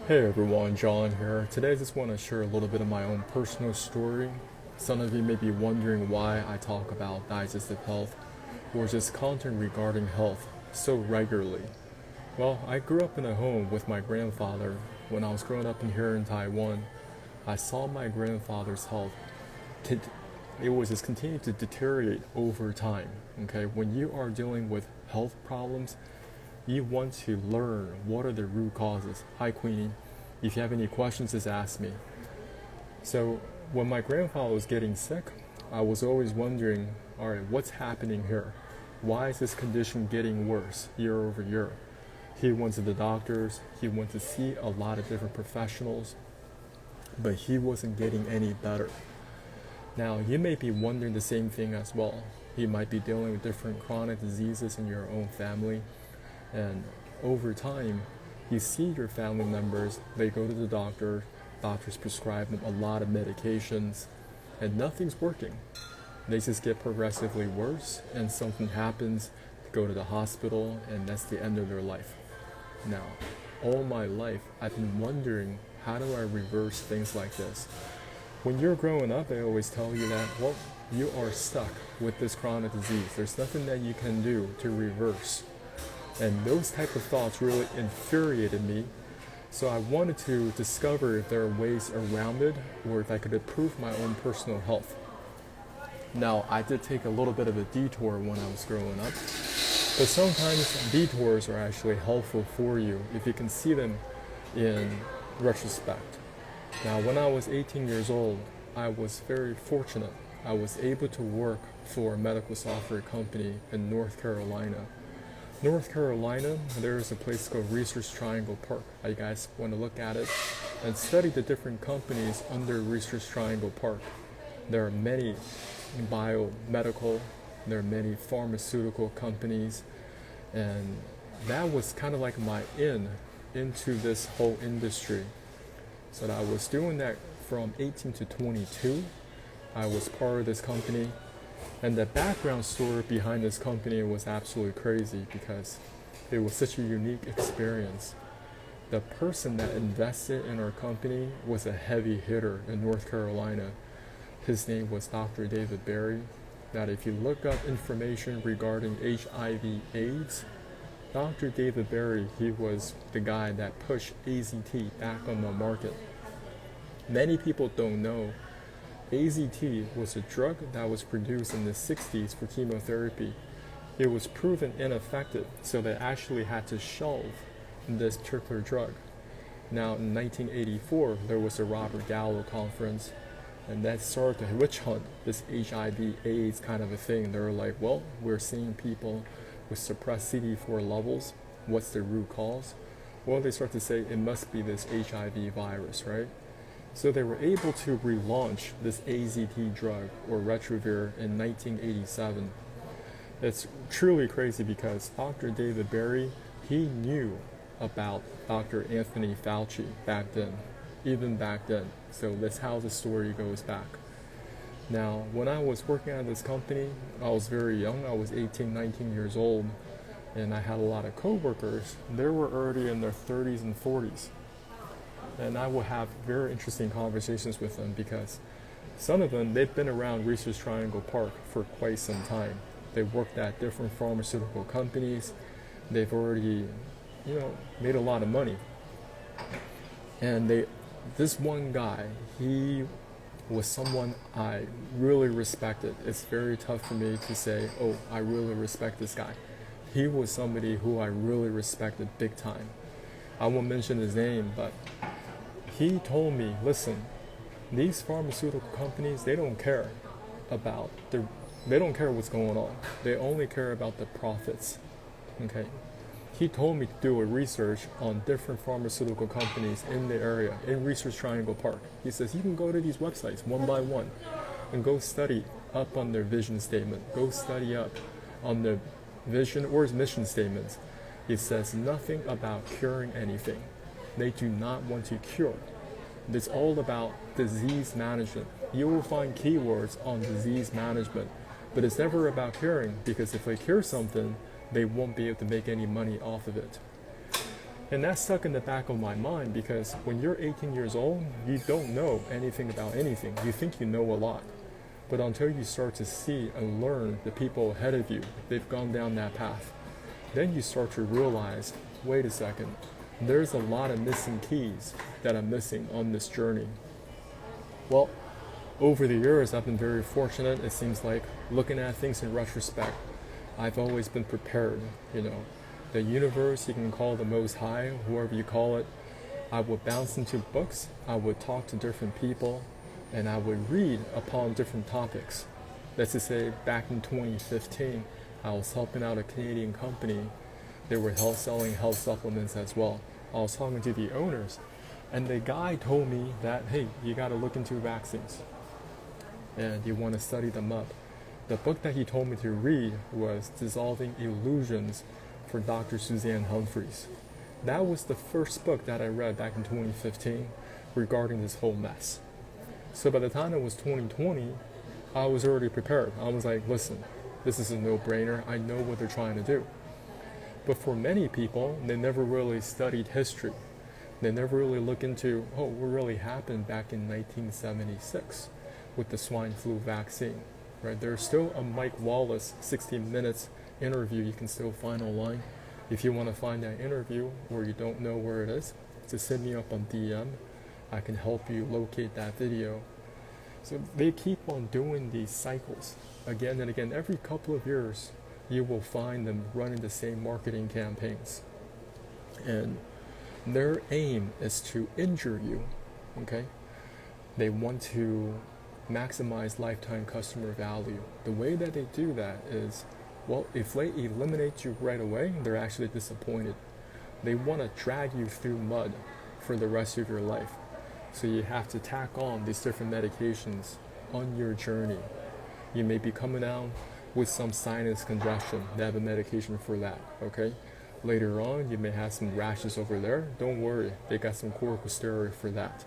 Hey everyone, John here. Today I just want to share a little bit of my own personal story. Some of you may be wondering why I talk about digestive health or just content regarding health so regularly. Well, I grew up in a home with my grandfather. When I was growing up here in Taiwan, I saw my grandfather's health. It was just continuing to deteriorate over time. Okay, when you are dealing with health problems, you want to learn what are the root causes. Hi, Queenie. If you have any questions, just ask me. So, when my grandfather was getting sick, I was always wondering, all right, what's happening here? Why is this condition getting worse year over year? He went to the doctors, he went to see a lot of different professionals, but he wasn't getting any better. Now, you may be wondering the same thing as well. You might be dealing with different chronic diseases in your own family. And over time, you see your family members, they go to the doctor, doctors prescribe them a lot of medications, and nothing's working. They just get progressively worse, and something happens, go to the hospital, and that's the end of their life. Now, all my life, I've been wondering, how do I reverse things like this? When you're growing up, they always tell you that, well, you are stuck with this chronic disease. There's nothing that you can do to reverse. And those type of thoughts really infuriated me. So I wanted to discover if there are ways around it or if I could improve my own personal health. Now, I did take a little bit of a detour when I was growing up, but sometimes detours are actually helpful for you if you can see them in retrospect. Now, when I was 18 years old, I was very fortunate. I was able to work for a medical software company in North Carolina. North Carolina, there is a place called Research Triangle Park. You guys want to look at it and study the different companies under Research Triangle Park. There are many biomedical, there are many pharmaceutical companies, and that was kind of like my into this whole industry. So I was doing that from 18 to 22. I was part of this company. And the background story behind this company was absolutely crazy because it was such a unique experience. The person that invested in our company was a heavy hitter in North Carolina. His name was Dr. David Berry. That if you look up information regarding HIV/AIDS, Dr. David Berry, he was the guy that pushed AZT back on the market. Many people don't know AZT was a drug that was produced in the 60s for chemotherapy. It was proven ineffective, so they actually had to shelve this particular drug. Now, in 1984, there was a Robert Gallo conference, and that started to witch hunt this HIV/AIDS kind of a thing. They were like, well, we're seeing people with suppressed CD4 levels. What's the root cause? Well, they start to say it must be this HIV virus, right? So they were able to relaunch this AZT drug, or Retrovir, in 1987. It's truly crazy because Dr. David Berry, he knew about Dr. Anthony Fauci back then, even back then. So that's how the story goes back. Now, when I was working at this company, I was very young. I was 18, 19 years old, and I had a lot of coworkers. They were already in their 30s and 40s. And I will have very interesting conversations with them because some of them, they've been around Research Triangle Park for quite some time. They've worked at different pharmaceutical companies. They've already, made a lot of money. And this one guy, he was someone I really respected. It's very tough for me to say, oh, I really respect this guy. He was somebody who I really respected big time. I won't mention his name, but he told me, listen, these pharmaceutical companies, they don't care what's going on. They only care about the profits. Okay. He told me to do a research on different pharmaceutical companies in the area, in Research Triangle Park. He says, you can go to these websites one by one and go study up on their vision statement. Go study up on their vision or mission statements. It says nothing about curing anything. They do not want to cure. It's all about disease management. You will find keywords on disease management, but it's never about curing because if they cure something, they won't be able to make any money off of it. And that stuck in the back of my mind because when you're 18 years old, you don't know anything about anything. You think you know a lot. But until you start to see and learn the people ahead of you, they've gone down that path, then you start to realize, wait a second, there's a lot of missing keys that I'm missing on this journey. Well, over the years, I've been very fortunate. It seems like looking at things in retrospect, I've always been prepared. The universe, you can call the Most High, whoever you call it. I would bounce into books, I would talk to different people, and I would read upon different topics. Let's just say back in 2015, I was helping out a Canadian company. They were selling health supplements as well. I was talking to the owners, and the guy told me that, hey, you got to look into vaccines, and you want to study them up. The book that he told me to read was Dissolving Illusions for Dr. Suzanne Humphreys. That was the first book that I read back in 2015 regarding this whole mess. So by the time it was 2020, I was already prepared. I was like, listen, this is a no-brainer. I know what they're trying to do. But for many people, they never really studied history. They never really look into, what really happened back in 1976 with the swine flu vaccine. Right? There's still a Mike Wallace 60 Minutes interview you can still find online. If you want to find that interview or you don't know where it is, just hit me up on DM. I can help you locate that video. So they keep on doing these cycles again and again. Every couple of years, you will find them running the same marketing campaigns. And their aim is to injure you, okay? They want to maximize lifetime customer value. The way that they do that is, well, if they eliminate you right away, they're actually disappointed. They want to drag you through mud for the rest of your life. So you have to tack on these different medications on your journey. You may be coming down with some sinus congestion. They have a medication for that, okay? Later on, you may have some rashes over there. Don't worry, they got some corticosteroid for that.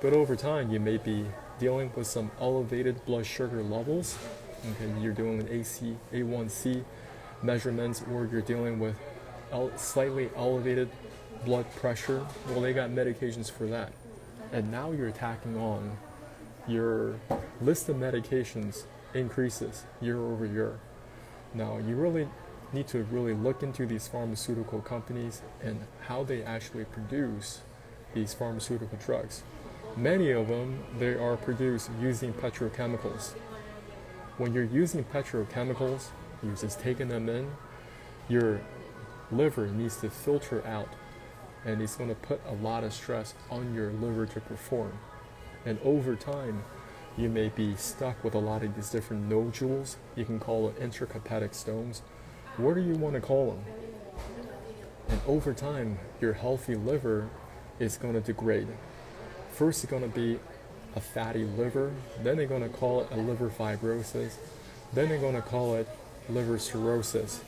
But over time, you may be dealing with some elevated blood sugar levels. Okay, you're dealing with A1C measurements, or you're dealing with slightly elevated blood pressure. Well, they got medications for that. And now you're tacking on your list of medications increases year over year. Now, you really need to really look into these pharmaceutical companies and how they actually produce these pharmaceutical drugs. Many of them, they are produced using petrochemicals. When you're using petrochemicals, you're just taking them in, your liver needs to filter out, and it's going to put a lot of stress on your liver to perform. And over time, you may be stuck with a lot of these different nodules. You can call it intrahepatic stones. What do you want to call them? And over time, your healthy liver is going to degrade. First, it's going to be a fatty liver, then they're going to call it a liver fibrosis, then they're going to call it liver cirrhosis,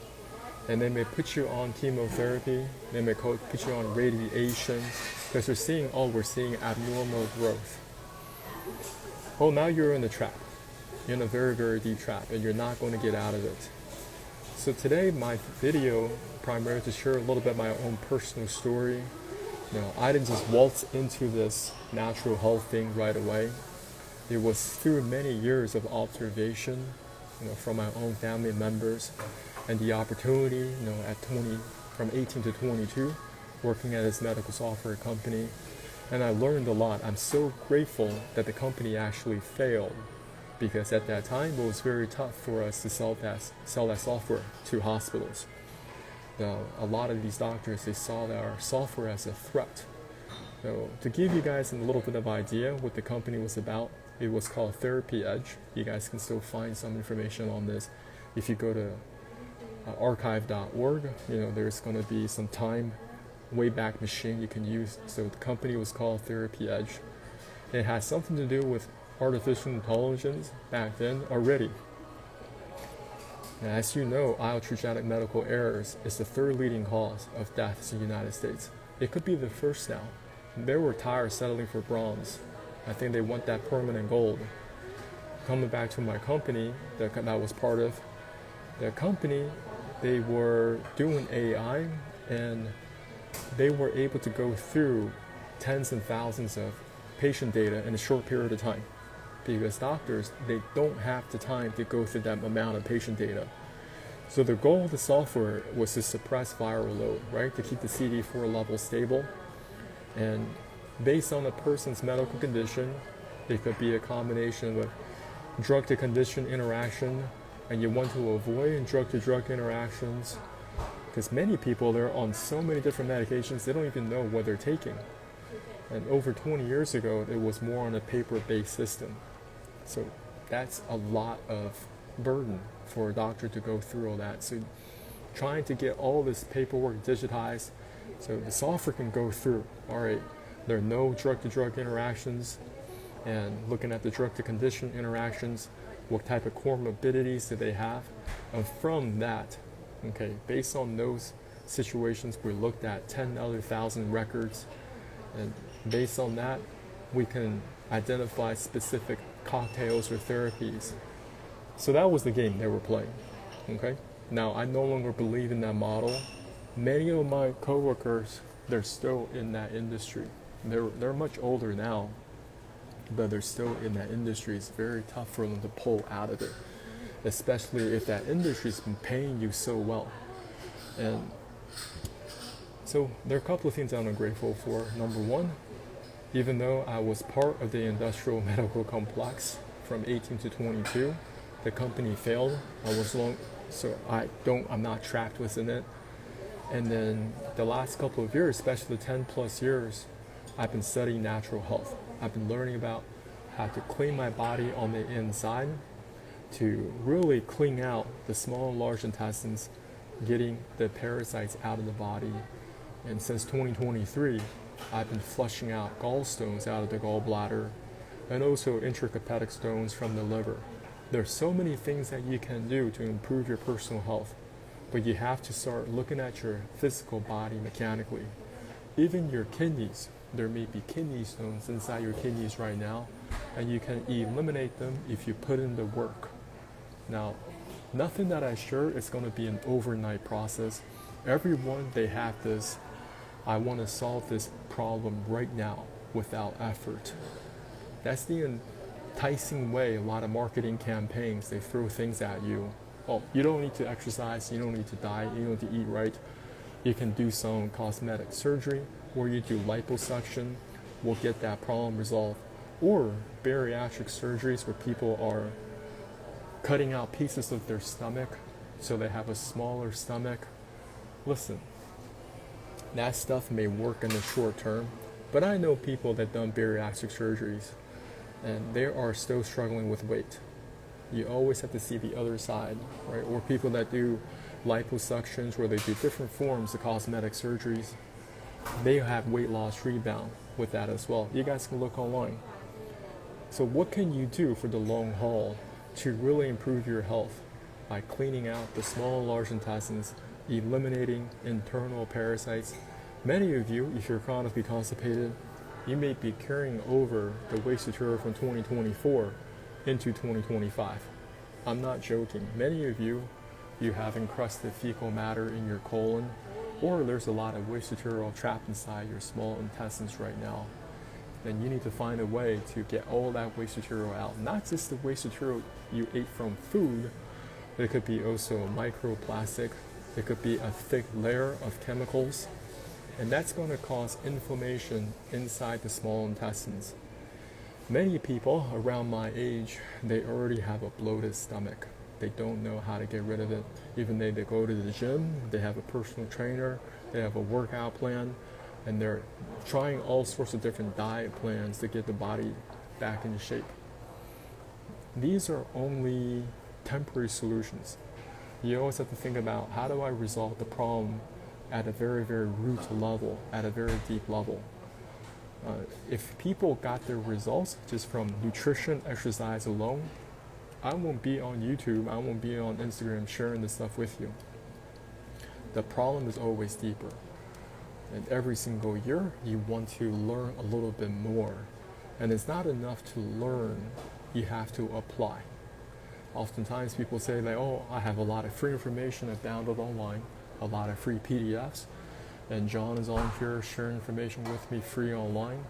and they may put you on chemotherapy, they may put you on radiation, because we're seeing abnormal growth. Well, now you're in the trap. You're in a very, very deep trap, and you're not going to get out of it. So today, my video primarily to share a little bit my own personal story. I didn't just waltz into this natural health thing right away. It was through many years of observation, from my own family members, and the opportunity, from 18 to 22, working at this medical software company, and I learned a lot. I'm so grateful that the company actually failed, because at that time it was very tough for us to sell that software to hospitals. Now, a lot of these doctors, they saw our software as a threat. So, to give you guys a little bit of idea what the company was about, it was called Therapy Edge. You guys can still find some information on this. If you go to archive.org, there's going to be some time wayback machine you can use. So the company was called Therapy Edge. It has something to do with artificial intelligence back then already. Now, as you know, iatrogenic medical errors is the third leading cause of deaths in the United States. It could be the first now. They were tired of settling for bronze. I think they want that permanent gold. Coming back to my company that was part of, the company, they were doing AI, and they were able to go through tens and thousands of patient data in a short period of time. Because doctors, they don't have the time to go through that amount of patient data. So the goal of the software was to suppress viral load, right? To keep the CD4 level stable. And based on a person's medical condition, it could be a combination of drug-to-condition interaction, and you want to avoid drug-to-drug interactions, because many people, they're on so many different medications, they don't even know what they're taking. And over 20 years ago, it was more on a paper-based system. So that's a lot of burden for a doctor to go through all that. So trying to get all this paperwork digitized so the software can go through, all right, there are no drug-to-drug interactions, and looking at the drug-to-condition interactions, what type of comorbidities do they have? And from that, okay, based on those situations, we looked at 10 other thousand records, and based on that, we can identify specific cocktails or therapies. So that was the game they were playing, okay? Now, I no longer believe in that model. Many of my coworkers, they're still in that industry. They're much older now, but they're still in that industry. It's very tough for them to pull out of it, especially if that industry's been paying you so well. And so there are a couple of things I'm grateful for. Number one, even though I was part of the industrial medical complex from 18 to 22, the company failed. I'm not trapped within it. And then the last couple of years, especially 10 plus years, I've been studying natural health. I've been learning about how to clean my body on the inside, to really clean out the small and large intestines, getting the parasites out of the body. And since 2023, I've been flushing out gallstones out of the gallbladder, and also intrahepatic stones from the liver. There's so many things that you can do to improve your personal health, but you have to start looking at your physical body mechanically. Even your kidneys, there may be kidney stones inside your kidneys right now, and you can eliminate them if you put in the work. Now, nothing that I share is going to be an overnight process. Everyone, they have this, I want to solve this problem right now without effort. That's the enticing way a lot of marketing campaigns, they throw things at you. Oh, you don't need to exercise, you don't need to diet, you don't need to eat right. You can do some cosmetic surgery, or you do liposuction, will get that problem resolved. Or bariatric surgeries where people are cutting out pieces of their stomach so they have a smaller stomach. Listen, that stuff may work in the short term, but I know people that done bariatric surgeries and they are still struggling with weight. You always have to see the other side, right? Or people that do liposuctions where they do different forms of cosmetic surgeries, they have weight loss rebound with that as well. You guys can look online. So what can you do for the long haul to really improve your health? By cleaning out the small and large intestines, eliminating internal parasites. Many of you, if you're chronically constipated, you may be carrying over the waste material from 2024 into 2025. I'm not joking. Many of you, you have encrusted fecal matter in your colon, or there's a lot of waste material trapped inside your small intestines right now. And you need to find a way to get all that waste material out. Not just the waste material you ate from food, but it could be also microplastic. It could be a thick layer of chemicals. And that's going to cause inflammation inside the small intestines. Many people around my age, they already have a bloated stomach. They don't know how to get rid of it. Even they go to the gym, they have a personal trainer, they have a workout plan, and they're trying all sorts of different diet plans to get the body back into shape. These are only temporary solutions. You always have to think about, how do I resolve the problem at a very, very root level, at a very deep level? If people got their results just from nutrition, exercise alone, I won't be on YouTube, I won't be on Instagram sharing this stuff with you. The problem is always deeper. And every single year, you want to learn a little bit more. And it's not enough to learn, you have to apply. Oftentimes people say, like, oh, I have a lot of free information I've downloaded online, a lot of free PDFs. and John is on here sharing information with me free online,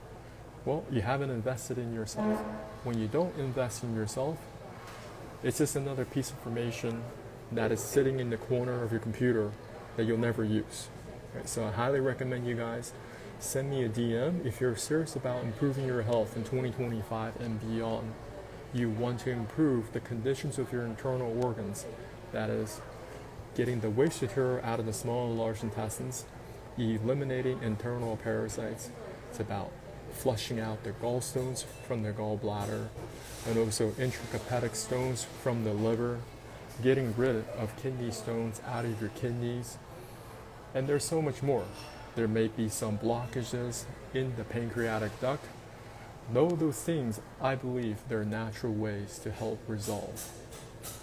well, you haven't invested in yourself. When you don't invest in yourself, it's just another piece of information that is sitting in the corner of your computer that you'll never use. Right? So I highly recommend you guys send me a DM if you're serious about improving your health in 2025 and beyond. You want to improve the conditions of your internal organs, that is, getting the waste material out of the small and large intestines, eliminating internal parasites. It's about flushing out the gallstones from the gallbladder, and also intrahepatic stones from the liver, getting rid of kidney stones out of your kidneys, and there's so much more. There may be some blockages in the pancreatic duct. Know those things, I believe they're natural ways to help resolve.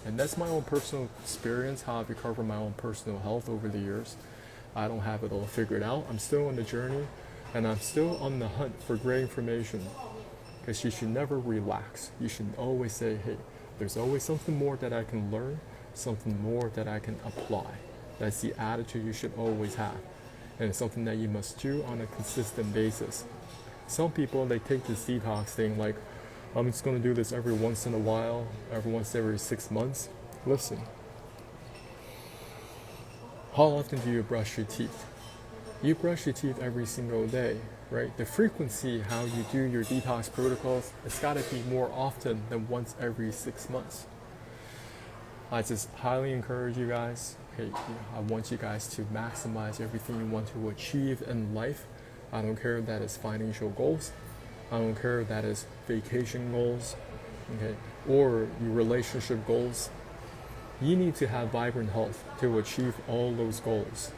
And that's my own personal experience, how I've recovered my own personal health over the years. I don't have it all figured out. I'm still on the journey, and I'm still on the hunt for great information. Because you should never relax. You should always say, hey, there's always something more that I can learn, something more that I can apply. That's the attitude you should always have. And it's something that you must do on a consistent basis. Some people, they take this detox thing like, I'm just going to do this every once in a while, every 6 months. Listen, how often do you brush your teeth? You brush your teeth every single day, right? The frequency, how you do your detox protocols, it's got to be more often than once every 6 months. I just highly encourage you guys. Hey, I want you guys to maximize everything you want to achieve in life. I don't care if that is financial goals. I don't care if that is vacation goals, okay, or your relationship goals. You need to have vibrant health to achieve all those goals.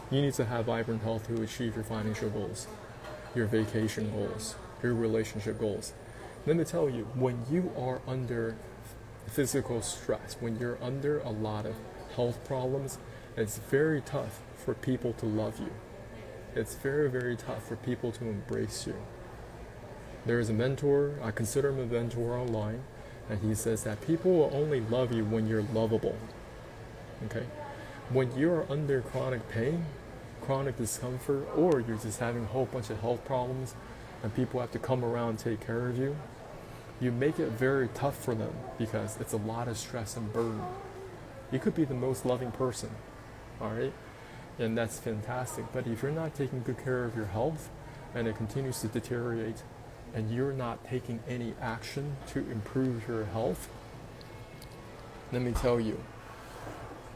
You need to have vibrant health to achieve your financial goals, your vacation goals, your relationship goals. Let me tell you, when you are under physical stress, when you're under a lot of health problems, it's very tough for people to love you. It's very, very tough for people to embrace you. There is a mentor, I consider him a mentor online, and he says that people will only love you when you're lovable. Okay? When you're under chronic pain, chronic discomfort, or you're just having a whole bunch of health problems and people have to come around and take care of you, you make it very tough for them because it's a lot of stress and burden. You could be the most loving person, all right? And that's fantastic. But if you're not taking good care of your health and it continues to deteriorate and you're not taking any action to improve your health, let me tell you,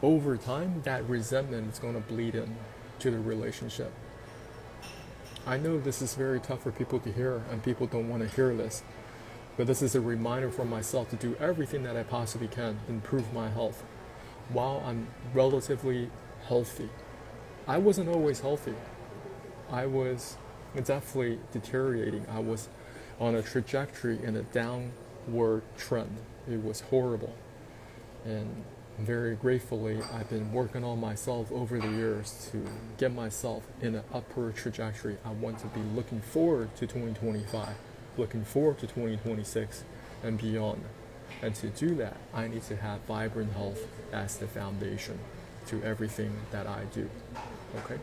over time, that resentment is going to bleed in to the relationship. I know this is very tough for people to hear, and people don't want to hear this, but this is a reminder for myself to do everything that I possibly can to improve my health while I'm relatively healthy. I wasn't always healthy. I was definitely deteriorating. I was on a trajectory in a downward trend. It was horrible. And very gratefully, I've been working on myself over the years to get myself in an upward trajectory. I want to be looking forward to 2025, looking forward to 2026 and beyond. And to do that, I need to have vibrant health as the foundation to everything that I do. Okay?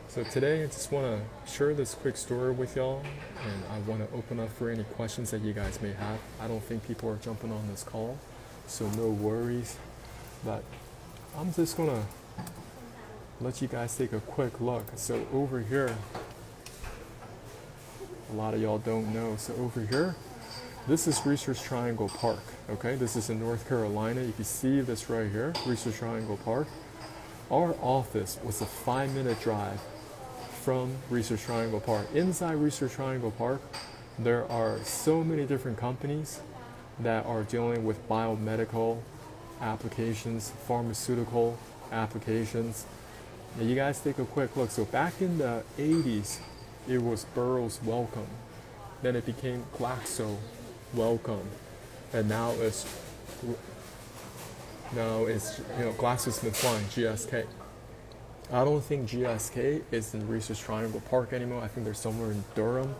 So today I just want to share this quick story with y'all, and I want to open up for any questions that you guys may have. I don't think people are jumping on this call, so no worries. But I'm just going to let you guys take a quick look. So over here, a lot of y'all don't know. So over here, this is Research Triangle Park. Okay, this is in North Carolina. You can see this right here, Research Triangle Park. Our office was a 5-minute drive from Research Triangle Park. Inside Research Triangle Park, there are so many different companies that are dealing with biomedical applications, pharmaceutical applications. Now you guys take a quick look. So back in the 80s, it was Burroughs Wellcome. Then it became Glaxo Wellcome. And now it's GlaxoSmithKline, GSK. I don't think GSK is in Research Triangle Park anymore. I think they're somewhere in Durham.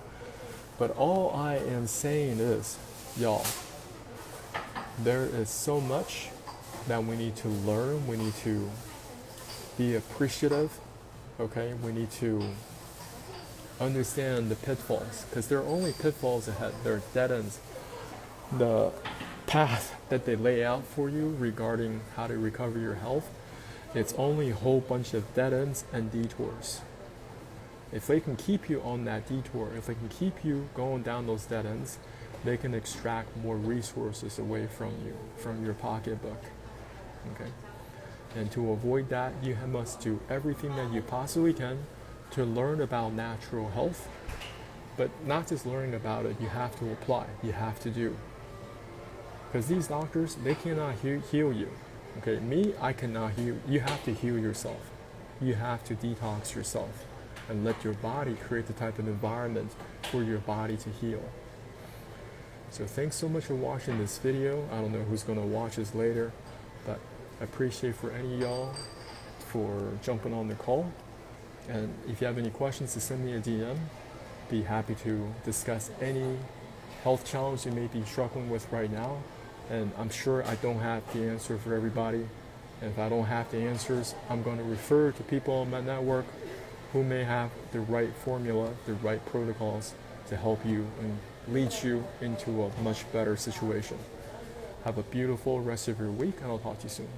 But all I am saying is, y'all, there is so much that we need to learn. We need to be appreciative Okay, we need to understand the pitfalls because there are only pitfalls ahead. There are dead ends. The path that they lay out for you regarding how to recover your health, it's only a whole bunch of dead ends and detours. If they can keep you on that detour, if they can keep you going down those dead ends, they can extract more resources away from you, from your pocketbook. Okay? And to avoid that, you must do everything that you possibly can to learn about natural health, but not just learning about it, you have to apply, you have to do. Because these doctors, they cannot heal you. Okay, me, I cannot heal. You have to heal yourself. You have to detox yourself and let your body create the type of environment for your body to heal. So thanks so much for watching this video. I don't know who's going to watch this later, but I appreciate for any of y'all for jumping on the call. And if you have any questions, to send me a DM. Be happy to discuss any health challenge you may be struggling with right now. And I'm sure I don't have the answer for everybody. And if I don't have the answers, I'm going to refer to people on my network who may have the right formula, the right protocols to help you and lead you into a much better situation. Have a beautiful rest of your week, and I'll talk to you soon.